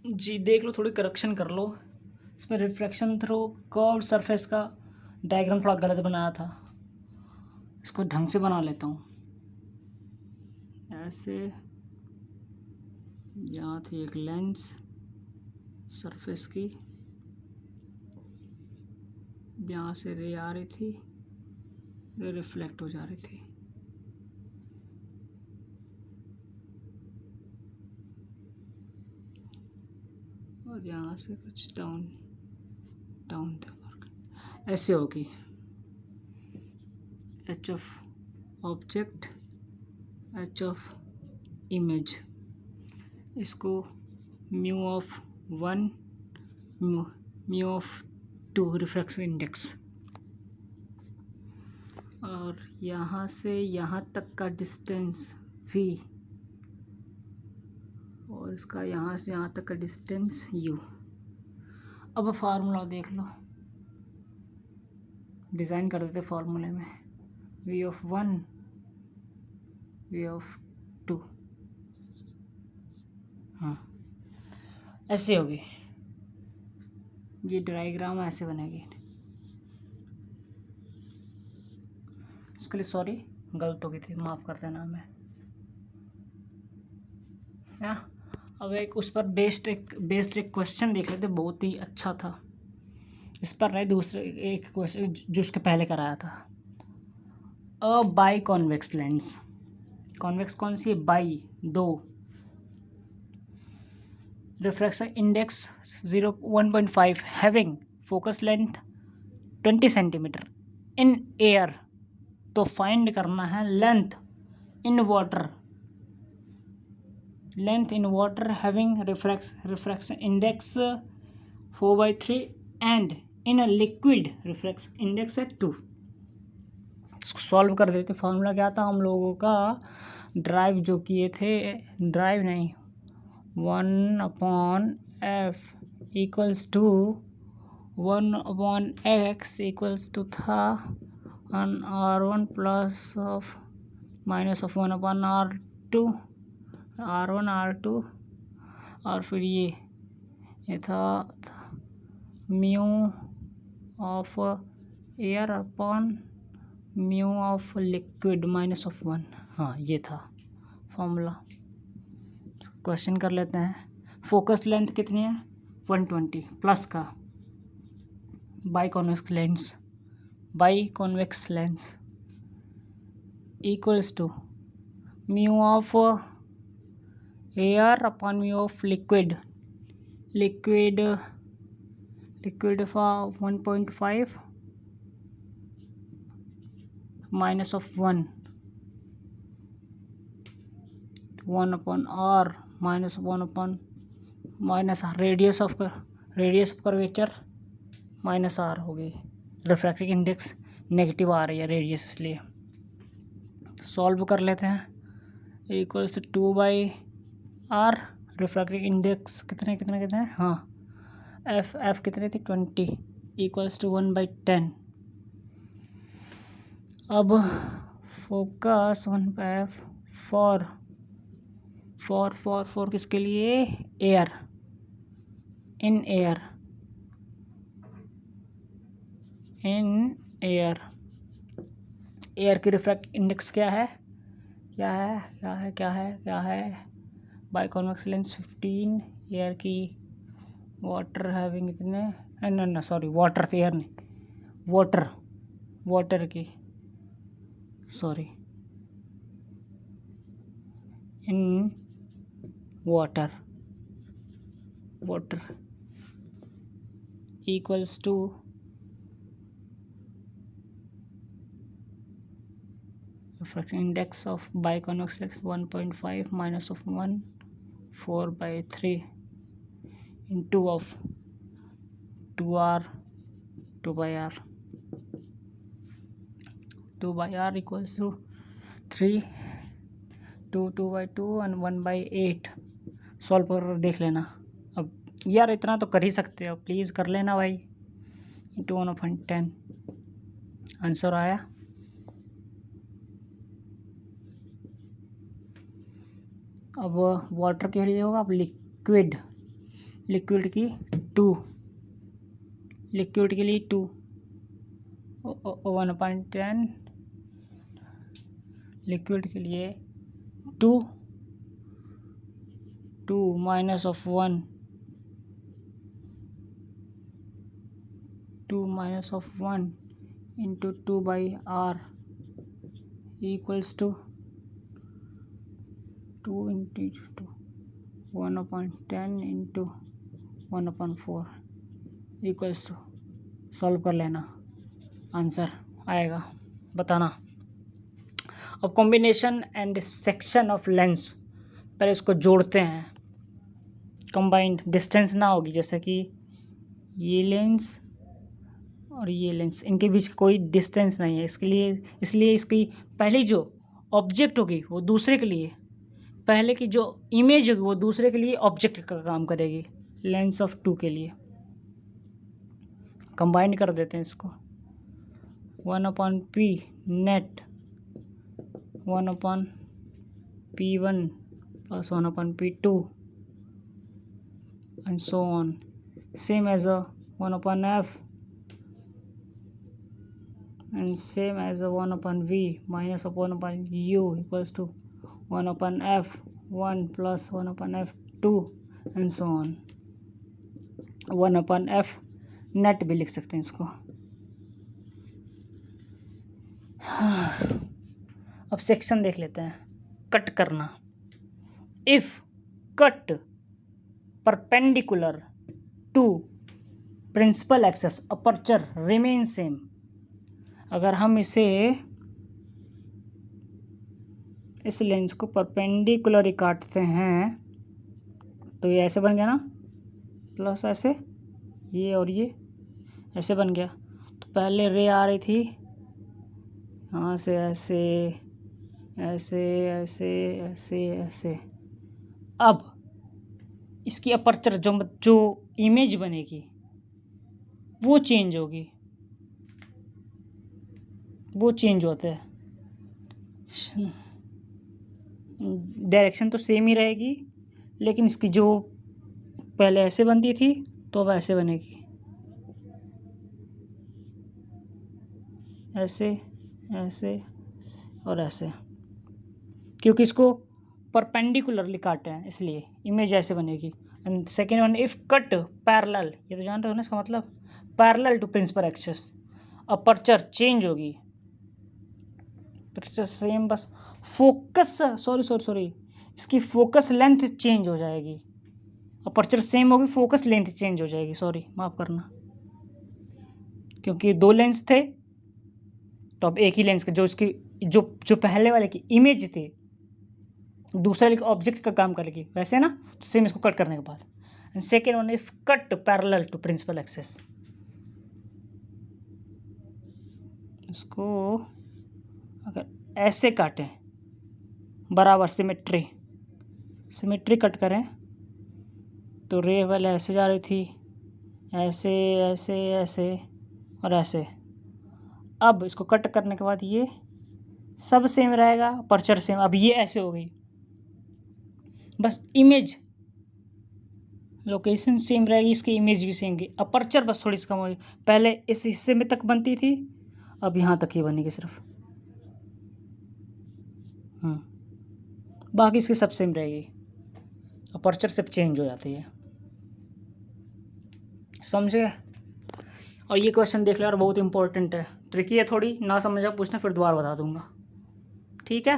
जी देख लो, थोड़ी करेक्शन कर लो। इसमें रिफ्लेक्शन थ्रू कर्व सरफेस का डायग्राम थोड़ा गलत बनाया था, इसको ढंग से बना लेता हूँ। ऐसे यहाँ थी एक लेंस सरफेस की, यहाँ से रे आ रही थी, ये रिफ्लेक्ट हो जा रही थी। और यहाँ से कुछ डाउन डाउन था, ऐसे होगी। H of object, H of image, इसको mu of 1, mu of 2 refraction index. और यहाँ से यहाँ तक का डिस्टेंस v, और इसका यहाँ से यहाँ तक का डिस्टेंस u। अब फार्मूला देख लो, डिज़ाइन कर देते फार्मूले में। v ऑफ 1, v ऑफ 2, हाँ ऐसे होगी। ये डायग्राम ऐसे बनेगी। इसके लिए सॉरी, गलत हो गई थी, माफ़ कर देना हमें। अब एक उस पर बेस्ड एक क्वेश्चन देख लेते, बहुत ही अच्छा था। इस पर नहीं, दूसरे एक क्वेश्चन जो उसके पहले कराया था। अ बाई कॉन्वेक्स लेंस, कॉन्वेक्स कौन सी है? By, 2, refraction index 1.5, having focus length 20 centimetre in air. तो फाइंड करना है length in water, length in water having refraction index 4/3 and in a liquid refraction index है 2। सॉल्व कर देते। फार्मूला क्या था हम लोगों का? ड्राइव जो किए थे, ड्राइव नहीं, 1/f equals to 1/x equals to था r1 plus of minus of 1/r2, r1 r2, और फिर ये था mu of air upon mu of liquid minus of 1। हाँ ये था फॉर्मूला। क्वेश्चन कर लेते हैं। फोकस लेंथ कितनी है? 120 प्लस का by convex lens equals to mu of air upon mu of liquid for 1.5 minus of 1 upon r minus 1 upon minus radius of curvature minus r हो गई। रिफ्रैक्टिव इंडेक्स नेगेटिव आ रही है radius, इसलिए solve कर लेते हैं। Equals 2/r, refractive index कितने हाँ एफ कितने थी? 20 इक्वल्स टू 1/10। अब फोकस 1/f फॉर किसके लिए? एयर, इन एयर की रिफ्रैक्ट इंडेक्स क्या है? बाई कॉन्वेक्स लेंस 15, एयर की वाटर हैविंग इतने सॉरी वाटर थे, एयर नहीं, वाटर की sorry in water equals to refractive index of biconvex lens 1.5 minus of 1 4/3 into of 2r 2/r equals to 3 2/2 and 1/8। Solve कर देख लेना। अब यार इतना तो कर ही सकते हो, प्लीज़ कर लेना भाई। इंटू 1/10 आंसर आया। अब वाटर के लिए होगा, अब लिक्विड लिक्विड की 2, लिक्विड के लिए 2 1/10, लिक्विड के लिए 2 minus of 1, 2 minus of 1 into 2/r equals to 2 into 2 1/10 into 1/4 equals to, solve कर लेना, आंसर आएगा, बताना। अब combination and section of lens, पहले इसको जोड़ते हैं। कंबाइंड डिस्टेंस ना होगी, जैसे कि ये लेंस और ये लेंस, इनके बीच कोई डिस्टेंस नहीं है, इसलिए इसकी पहली जो ऑब्जेक्ट होगी वो दूसरे के लिए, पहले की जो इमेज होगी वो दूसरे के लिए ऑब्जेक्ट का काम करेगी, लेंस ऑफ 2 के लिए। कंबाइन कर देते हैं इसको, 1/p net 1/p1 plus 1/p2 and so on, same as a 1/f and same as a 1/v minus of 1/u equals to 1/f1 plus 1/f2 and so on, 1/f net भी लिख सकते हैं इसको। अब सेक्शन देख लेते हैं, cut करना। If cut perpendicular to principal axis aperture remain same, अगर हम इस लेंस को परपेंडिकुलर ही काटते हैं तो ये ऐसे बन गया ना, प्लस ऐसे, ये और ये ऐसे बन गया। तो पहले रे आ रही थी यहाँ से ऐसे ऐसे ऐसे ऐसे ऐसे, अब इसकी अपर्चर जो इमेज बनेगी वो चेंज होगी, वो चेंज होता है। डायरेक्शन तो सेम ही रहेगी, लेकिन इसकी जो पहले ऐसे बनती थी तो अब ऐसे बनेगी, ऐसे ऐसे और ऐसे, क्योंकि इसको परपेंडिकुलरली काटे हैं इसलिए इमेज ऐसे बनेगी। And second one, if cut parallel, ये तो जान रहे हो ना इसका मतलब, parallel to principal axis, aperture change होगी, अपर्चर सेम, बस फोकस, सॉरी इसकी फोकस लेंथ चेंज हो जाएगी, अपर्चर सेम होगी, फोकस लेंथ चेंज हो जाएगी, सॉरी माफ़ करना, क्योंकि 2 लेंस थे तो अब एक ही लेंस का, जो इसकी जो पहले वाले की इमेज थी दूसरे ऑब्जेक्ट का काम करेगी वैसे ना, तो सेम इसको कट करने के बाद। And second one, if cut parallel to principal axis, इसको अगर ऐसे काटें बराबर सिमेट्री कट करें तो रे वाले ऐसे जा रही थी, ऐसे ऐसे ऐसे और ऐसे, अब इसको कट करने के बाद ये सब सेम रहेगा, अपर्चर सेम, अब ये ऐसे हो गई, बस इमेज लोकेशन सेम रहेगी, इसकी इमेज भी सेम की, अपर्चर बस थोड़ी सी कम होगी, पहले इस हिस्से में तक बनती थी, अब यहाँ तक ही बनेगी सिर्फ, बाकी इसकी सब सेम रहेगी, अपर्चर सब चेंज हो जाती है, समझे। और ये क्वेश्चन देख लो यार, बहुत इंपॉर्टेंट है, ट्रिकी है थोड़ी, ना समझा पूछना फिर दोबारा बता दूंगा, ठीक है।